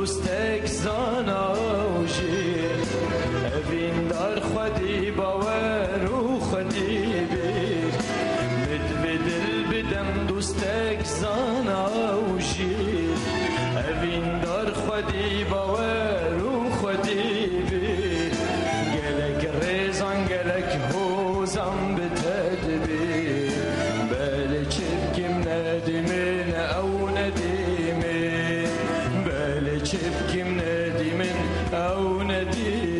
دوستك زانا و جیر اوین دار خودی باور و خودی بیر مد به دل بدم دوستك زانا و جیر اوین دار خودی باور و خودی بیر گلک ریزان گلک هوزم به تدبیر بله چبکم ندیمین او ندیمین بله چبکم ندیمین او ندیمین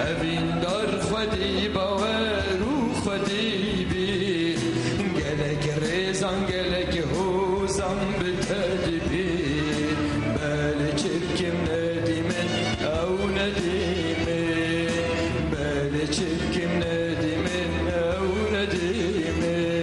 اوین دار خودی باور و خودی بیر گلک ریزان گلک هوزم به تدبیر بله چبکم ندیمن او ندیمن بله چبکم ندیمن او ندیمن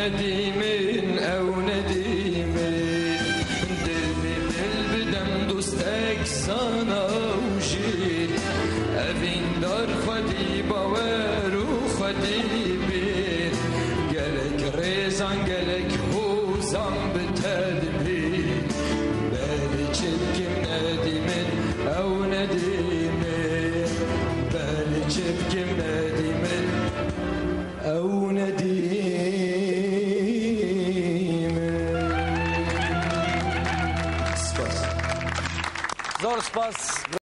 ندیمین او ندیمین دل بدم دوستک زانا و جیر اوین دار خودی باور و خودی بیر گلک ریزان گلک هوزم به تدبیر بله چبکم ندیمین او ندیمین بله چبکم ندیمین او ندیمین زور سپاس.